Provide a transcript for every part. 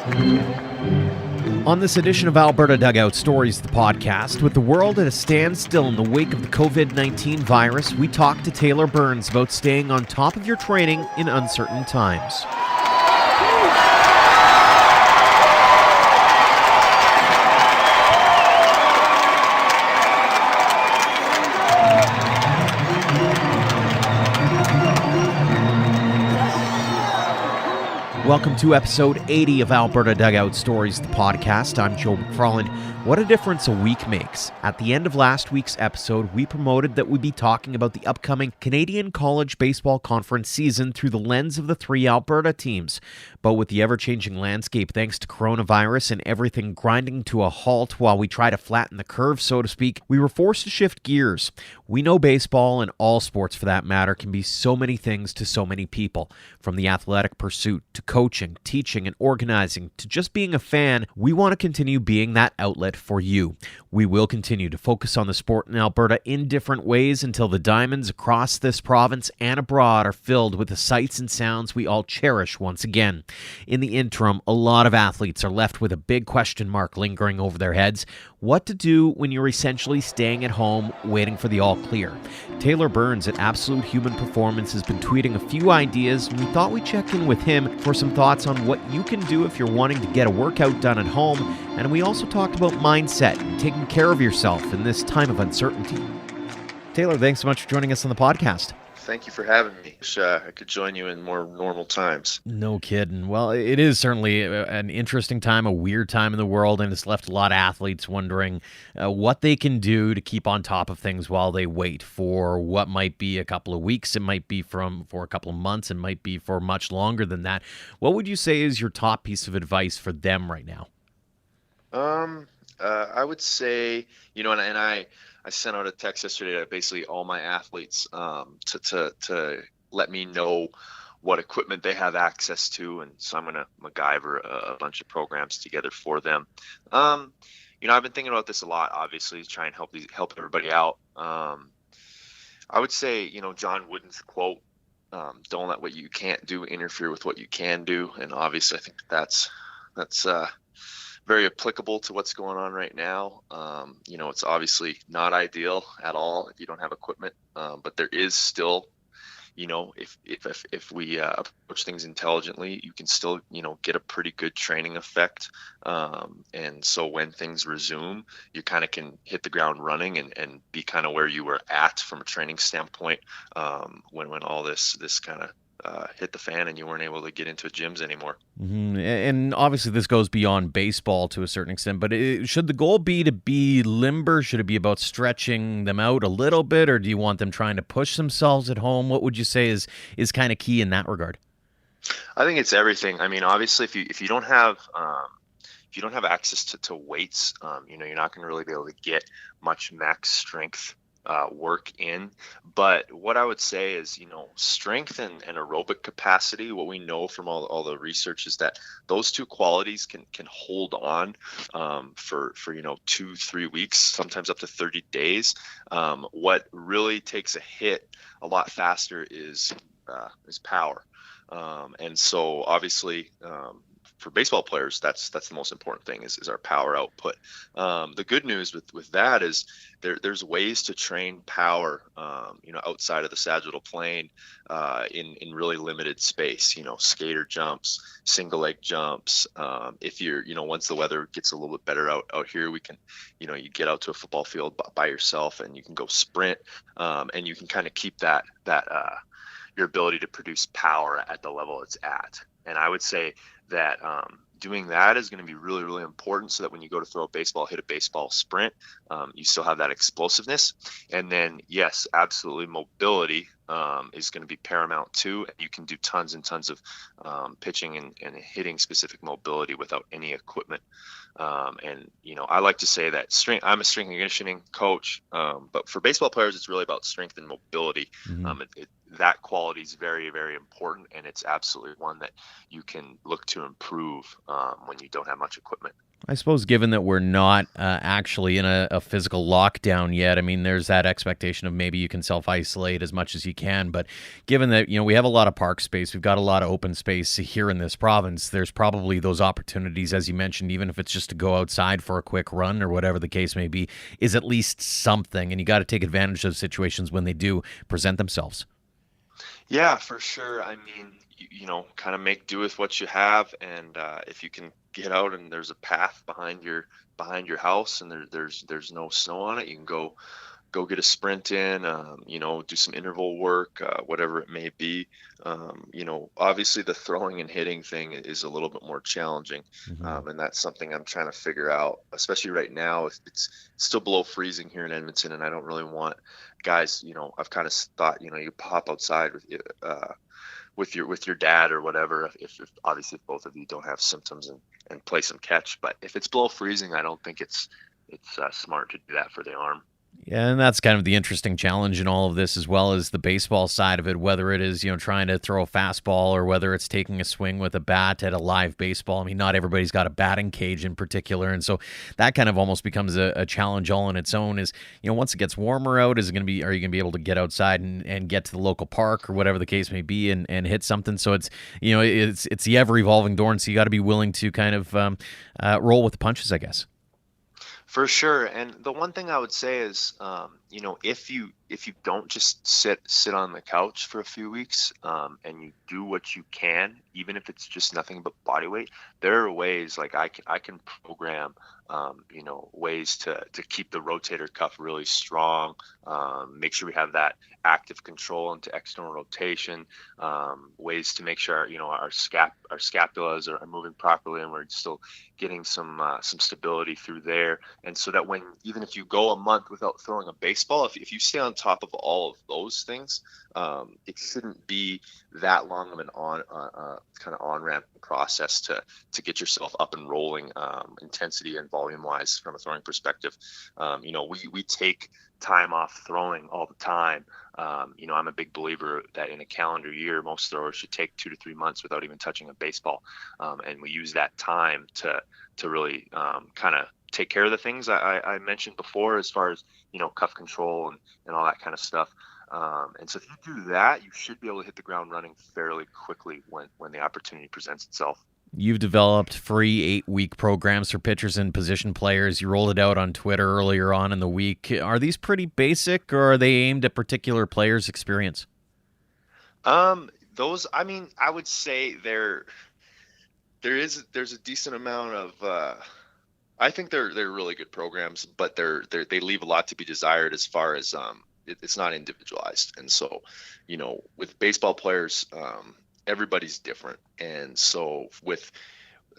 On this edition of Alberta Dugout Stories, the podcast, with the world at a standstill in the wake of the COVID-19 virus, we talk to Taylor Burns about staying on top of your training in uncertain times. Welcome to episode 80 of Alberta Dugout Stories, the podcast. I'm Joe McFarland. What a difference a week makes. At the end of last week's episode, we promoted that we'd be talking about the upcoming Canadian College Baseball Conference season through the lens of the three Alberta teams. But with the ever-changing landscape thanks to coronavirus and everything grinding to a halt while we try to flatten the curve, so to speak, we were forced to shift gears. We know baseball, and all sports for that matter, can be so many things to so many people. From the athletic pursuit to coaching, teaching, and organizing, to just being a fan, we want to continue being that outlet for you. We will continue to focus on the sport in Alberta in different ways until the diamonds across this province and abroad are filled with the sights and sounds we all cherish once again. In the interim, a lot of athletes are left with a big question mark lingering over their heads. What to do when you're essentially staying at home waiting for the all clear. Taylor Burns at Absolute Human Performance has been tweeting a few ideas, and we thought we'd check in with him for some thoughts on what you can do if you're wanting to get a workout done at home. And we also talked about mindset and taking care of yourself in this time of uncertainty. Taylor, thanks so much for joining us on the podcast. Thank you for having me. Wish I could join you in more normal times. No kidding. Well, it is certainly an interesting time, a weird time in the world, and it's left a lot of athletes wondering what they can do to keep on top of things while they wait for what might be a couple of weeks. It might be for a couple of months. It might be for much longer than that. What would you say is your top piece of advice for them right now? I would say, and I sent out a text yesterday to basically all my athletes to let me know what equipment they have access to, and so I'm going to MacGyver a bunch of programs together for them. I've been thinking about this a lot, obviously, to try and help everybody out. I would say, John Wooden's quote, "Don't let what you can't do interfere with what you can do," and obviously I think that's very applicable to what's going on right now. It's obviously not ideal at all if you don't have equipment, but there is still, if we approach things intelligently, you can still, get a pretty good training effect. And so when things resume, you kind of can hit the ground running and be kind of where you were at from a training standpoint when all this kind of hit the fan and you weren't able to get into gyms anymore. Mm-hmm. And obviously this goes beyond baseball to a certain extent, but should the goal be to be limber? Should it be about stretching them out a little bit, or do you want them trying to push themselves at home? What would you say is kind of key in that regard? I think it's everything. I mean, obviously if you don't have access to weights, you're not going to really be able to get much max strength work in. But what I would say is, strength and aerobic capacity, what we know from all the research is that those two qualities can hold on for 2-3 weeks, sometimes up to 30 days. What really takes a hit a lot faster is power. And so obviously, for baseball players, that's the most important thing is our power output. The good news with that is there's ways to train power, outside of the sagittal plane, in really limited space. Skater jumps, single leg jumps. If you're, once the weather gets a little bit better out here, we can, you get out to a football field by yourself and you can go sprint, and you can kind of keep that your ability to produce power at the level it's at. And I would say that doing that is going to be really, really important so that when you go to throw a baseball, hit a baseball sprint, you still have that explosiveness. And then, yes, absolutely, mobility is going to be paramount too. You can do tons and tons of pitching and hitting specific mobility without any equipment. And, I like to say that I'm a strength and conditioning coach, but for baseball players, it's really about strength and mobility. Mm-hmm. That quality is very, very important, and it's absolutely one that you can look to improve when you don't have much equipment. I suppose given that we're not actually in a physical lockdown yet, I mean, there's that expectation of maybe you can self-isolate as much as you can. But given that, we have a lot of park space, we've got a lot of open space here in this province, there's probably those opportunities, as you mentioned, even if it's just to go outside for a quick run or whatever the case may be, is at least something. And you got to take advantage of situations when they do present themselves. Yeah, for sure. I mean, kind of make do with what you have, and if you can get out and there's a path behind your house, and there's no snow on it, you can go get a sprint in, do some interval work, whatever it may be. Obviously the throwing and hitting thing is a little bit more challenging, and that's something I'm trying to figure out, especially right now. It's still below freezing here in Edmonton, and I don't really want guys. I've kind of thought, you pop outside with your dad or whatever, if obviously if both of you don't have symptoms, and play some catch. But if it's below freezing, I don't think it's smart to do that for the arm. Yeah, and that's kind of the interesting challenge in all of this, as well as the baseball side of it, whether it is, trying to throw a fastball or whether it's taking a swing with a bat at a live baseball. I mean, not everybody's got a batting cage in particular. And so that kind of almost becomes a challenge all on its own is, once it gets warmer out, are you going to be able to get outside and get to the local park or whatever the case may be and hit something? So it's, it's the ever evolving door. And so you got to be willing to kind of roll with the punches, I guess. For sure. And the one thing I would say is, if you don't just sit on the couch for a few weeks, and you do what you can, even if it's just nothing but body weight, there are ways, like I can program, ways to keep the rotator cuff really strong, make sure we have that active control into external rotation, ways to make sure, our scapulas are moving properly, and we're still getting some stability through there. And so that even if you go a month without throwing a baseball, if you stay on top of all of those things, it shouldn't be that long of an kind of on-ramp process to get yourself up and rolling, intensity and volume wise from a throwing perspective. We take time off throwing all the time. I'm a big believer that in a calendar year, most throwers should take 2 to 3 months without even touching a baseball. And we use that time to really kind of take care of the things I mentioned before, as far as, cuff control and all that kind of stuff. And so if you do that, you should be able to hit the ground running fairly quickly when the opportunity presents itself. You've developed free 8-week programs for pitchers and position players. You rolled it out on Twitter earlier on in the week. Are these pretty basic, or are they aimed at particular players' experience? Those, I mean, I would say there's a decent amount of, I think they're really good programs, but they leave a lot to be desired as far as, it's not individualized. And so, with baseball players, everybody's different. And so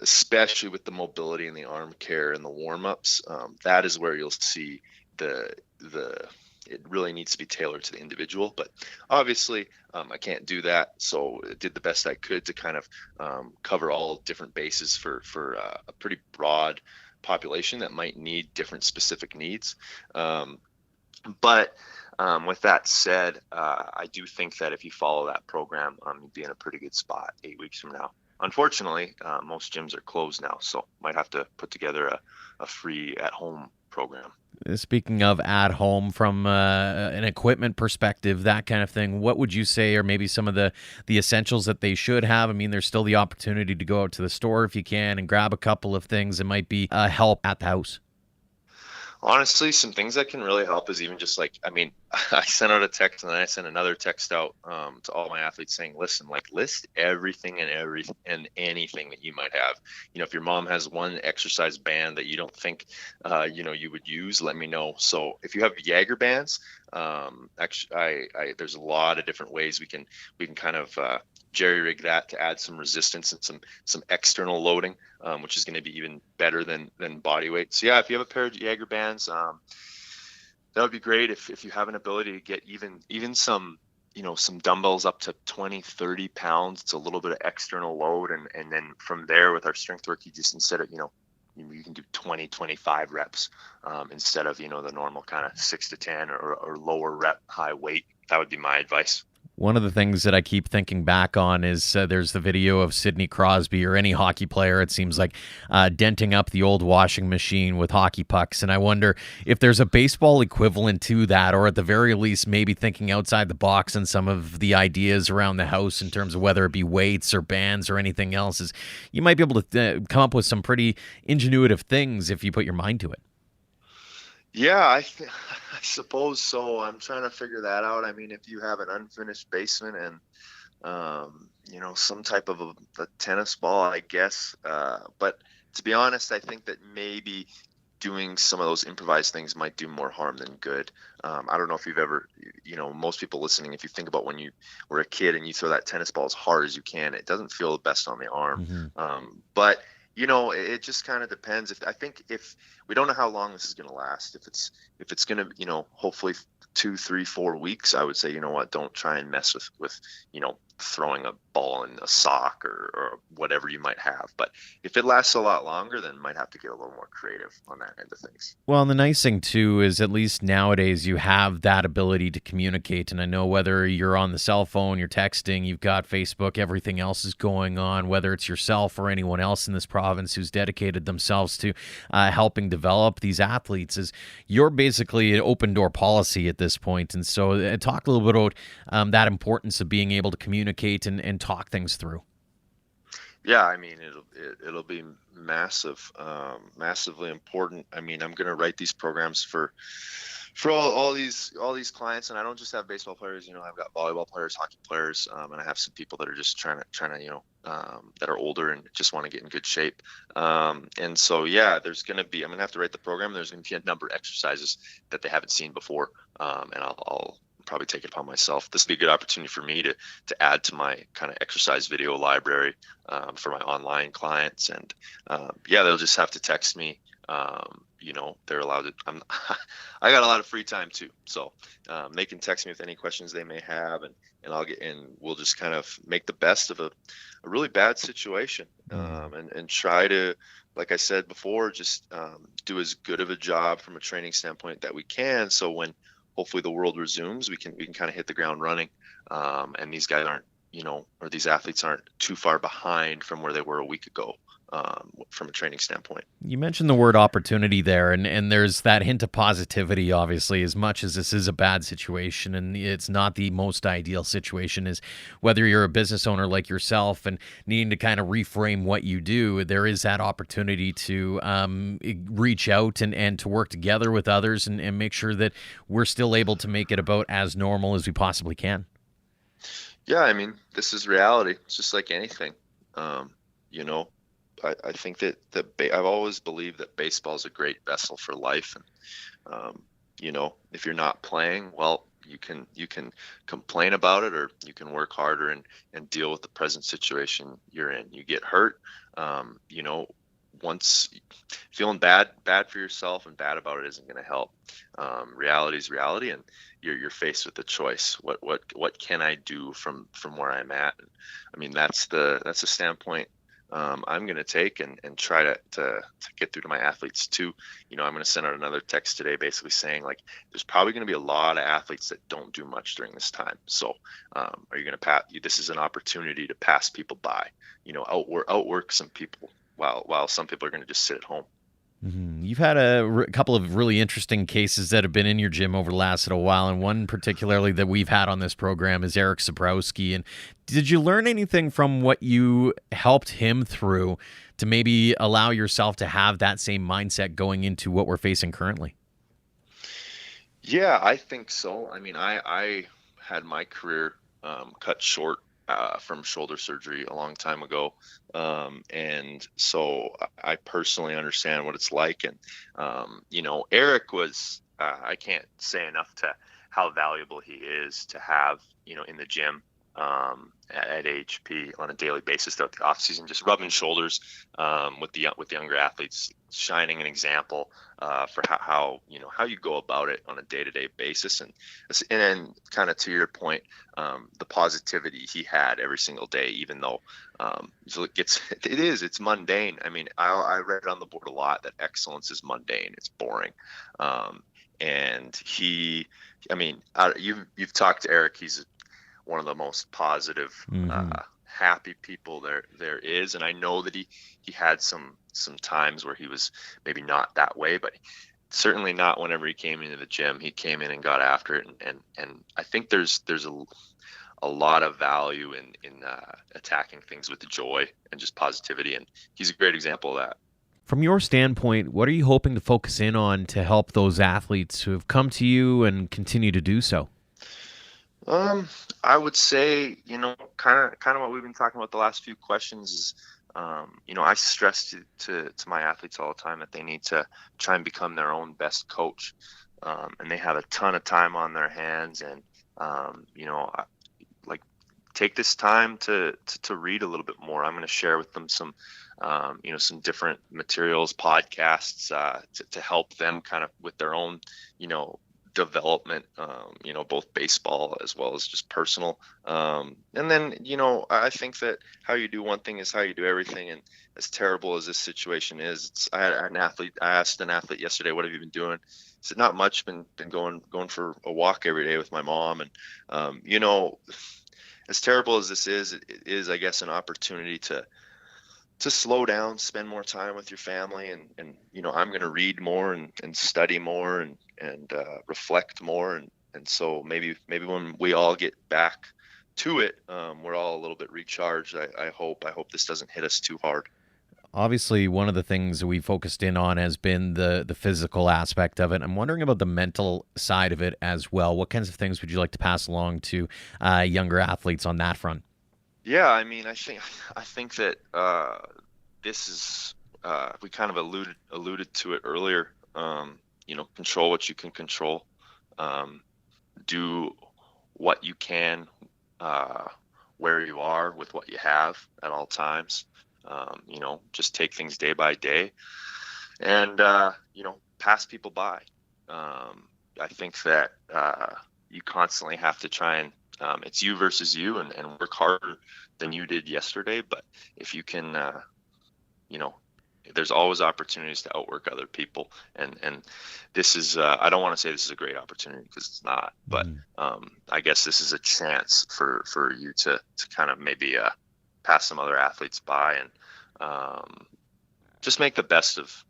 especially with the mobility and the arm care and the warm-ups, that is where you'll see it really needs to be tailored to the individual. But obviously, I can't do that. So I did the best I could to kind of cover all different bases for a pretty broad population that might need different specific needs. But with that said, I do think that if you follow that program, you'd be in a pretty good spot 8 weeks from now. Unfortunately, most gyms are closed now, so might have to put together a free at-home program. Speaking of at home, from an equipment perspective, that kind of thing, what would you say are maybe some of the essentials that they should have? I mean, there's still the opportunity to go out to the store if you can and grab a couple of things that might be help at the house. Honestly, some things that can really help is even just I sent out a text, and then I sent another text out to all my athletes saying, listen, list everything and anything that you might have. If your mom has one exercise band that you don't think, you would use, let me know. So if you have Jaeger bands, actually, there's a lot of different ways we can kind of jerry rig that to add some resistance and some external loading, which is going to be even better than body weight. So yeah, if you have a pair of Jaeger bands, that would be great. If you have an ability to get even some dumbbells up to 20, 30 pounds, it's a little bit of external load. And then from there with our strength work, you just, instead of, you can do 20, 25 reps instead of, the normal kind of 6 to 10 or lower rep, high weight. That would be my advice. One of the things that I keep thinking back on is there's the video of Sidney Crosby or any hockey player, it seems like, denting up the old washing machine with hockey pucks. And I wonder if there's a baseball equivalent to that, or at the very least, maybe thinking outside the box and some of the ideas around the house in terms of whether it be weights or bands or anything else. Is you might be able to come up with some pretty ingenuitive things if you put your mind to it. Yeah, I suppose so. I'm trying to figure that out. I mean, if you have an unfinished basement and some type of a tennis ball, I guess. But to be honest, I think that maybe doing some of those improvised things might do more harm than good. I don't know if you've ever, most people listening, if you think about when you were a kid and you throw that tennis ball as hard as you can, it doesn't feel the best on the arm. But it just kind of depends. If we don't know how long this is going to last, if it's going to, hopefully 2, 3, 4 weeks, I would say, don't try and mess with throwing a ball in a sock or whatever you might have. But if it lasts a lot longer, then might have to get a little more creative on that end of things. Well, and the nice thing too is at least nowadays you have that ability to communicate. And I know whether you're on the cell phone, you're texting, you've got Facebook, everything else is going on, whether it's yourself or anyone else in this province who's dedicated themselves to helping develop these athletes, is you're basically an open door policy at this point. And so talk a little bit about that importance of being able to communicate and talk things through. Yeah, I mean, it'll be massively important. I mean, I'm going to write these programs for all these clients, and I don't just have baseball players. I've got volleyball players, hockey players, and I have some people that are just trying to that are older and just want to get in good shape. And so yeah, I'm going to have to write the program. There's going to be a number of exercises that they haven't seen before, and I'll probably take it upon myself. This would be a good opportunity for me to add to my kind of exercise video library for my online clients. And they'll just have to text me. They're allowed to. I got a lot of free time too, so they can text me with any questions they may have, and we'll just kind of make the best of a really bad situation, and try to, like I said before, just do as good of a job from a training standpoint that we can. So when hopefully the world resumes, we can kind of hit the ground running, and these guys aren't, or these athletes aren't too far behind from where they were a week ago, from a training standpoint. You mentioned the word opportunity there, and there's that hint of positivity, obviously, as much as this is a bad situation and it's not the most ideal situation, is whether you're a business owner like yourself and needing to kind of reframe what you do, there is that opportunity to reach out and to work together with others and make sure that we're still able to make it about as normal as we possibly can. Yeah, I mean, this is reality. It's just like anything. I think that I've always believed that baseball is a great vessel for life, and if you're not playing, well, you can complain about it, or you can work harder and deal with the present situation you're in. You get hurt, once feeling bad for yourself and bad about it isn't going to help. Reality is reality, and you're faced with a choice. What can I do from where I'm at? And, I mean, that's the standpoint I'm going to take and try to get through to my athletes too. I'm going to send out another text today basically saying, like, there's probably going to be a lot of athletes that don't do much during this time. So are you going to this is an opportunity to pass people by, outwork some people while some people are going to just sit at home. You've had a couple of really interesting cases that have been in your gym over the last little while, and one particularly that we've had on this program is Eric Zabrowski. And did you learn anything from what you helped him through to maybe allow yourself to have that same mindset going into what we're facing currently? Yeah, I think so. I mean, I had my career cut short from shoulder surgery a long time ago. And so I personally understand what it's like. And, Eric was, I can't say enough to how valuable he is to have, in the gym, at AHP on a daily basis throughout the off season, just rubbing shoulders, with the younger athletes, shining an example, for how you go about it on a day-to-day basis. And then kind of to your point, the positivity he had every single day, even though, it's mundane. I mean, I read on the board a lot that excellence is mundane. It's boring. And you've talked to Eric. He's one of the most positive, happy people there is. And I know that he had some times where he was maybe not that way, but certainly not whenever he came into the gym. He came in and got after it, and I think there's a lot of value in attacking things with joy and just positivity, and he's a great example of that. From your standpoint, what are you hoping to focus in on to help those athletes who have come to you and continue to do so? I would say, kind of what we've been talking about the last few questions is, I stress to my athletes all the time that they need to try and become their own best coach. And they have a ton of time on their hands, and, take this time to read a little bit more. I'm going to share with them some different materials, podcasts, to help them kind of with their own, development, both baseball as well as just personal. And then, I think that how you do one thing is how you do everything. And as terrible as this situation is, I asked an athlete yesterday, what have you been doing? He said, not much, been going for a walk every day with my mom. And, as terrible as this is, it is, I guess, an opportunity to slow down, spend more time with your family, and I'm going to read more and study more and reflect more, and so maybe when we all get back to it, we're all a little bit recharged. I hope this doesn't hit us too hard. Obviously, one of the things we focused in on has been the physical aspect of it. I'm wondering about the mental side of it as well. What kinds of things would you like to pass along to younger athletes on that front? Yeah, I mean, I think that this is we kind of alluded to it earlier. Control what you can control. Do what you can where you are with what you have at all times. Just take things day by day, and pass people by. I think that you constantly have to try and it's you versus you, and work harder than you did yesterday. But if you can, there's always opportunities to outwork other people. And this is, I don't want to say this is a great opportunity, because it's not, but I guess this is a chance for you to kind of maybe pass some other athletes by, and just make the best of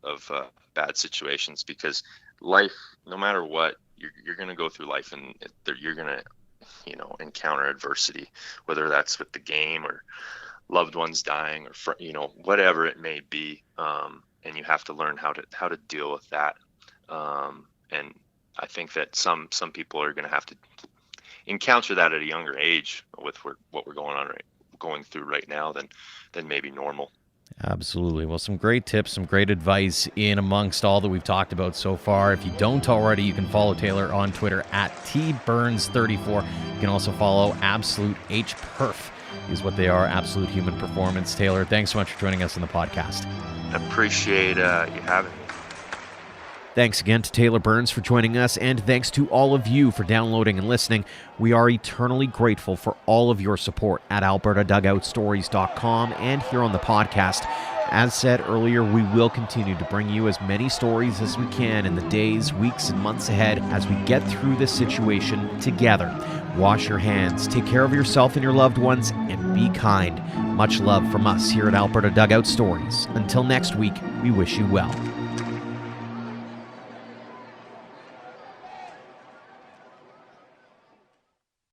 bad situations, because life, no matter what, you're going to go through life, and you're going to, encounter adversity, whether that's with the game or loved ones dying or, whatever it may be. And you have to learn how to deal with that. And I think that some people are going to have to encounter that at a younger age with what we're going through right now than maybe normal. Absolutely. Well, some great tips, some great advice in amongst all that we've talked about so far. If you don't already, you can follow Taylor on Twitter at tburns34. You can also follow Absolute HPerf is what they are, Absolute Human Performance. Taylor, thanks so much for joining us on the podcast. I appreciate you having me. Thanks again to Taylor Burns for joining us, and thanks to all of you for downloading and listening. We are eternally grateful for all of your support at AlbertaDugoutStories.com and here on the podcast. As said earlier, we will continue to bring you as many stories as we can in the days, weeks, and months ahead as we get through this situation together. Wash your hands, take care of yourself and your loved ones, and be kind. Much love from us here at Alberta Dugout Stories. Until next week, we wish you well.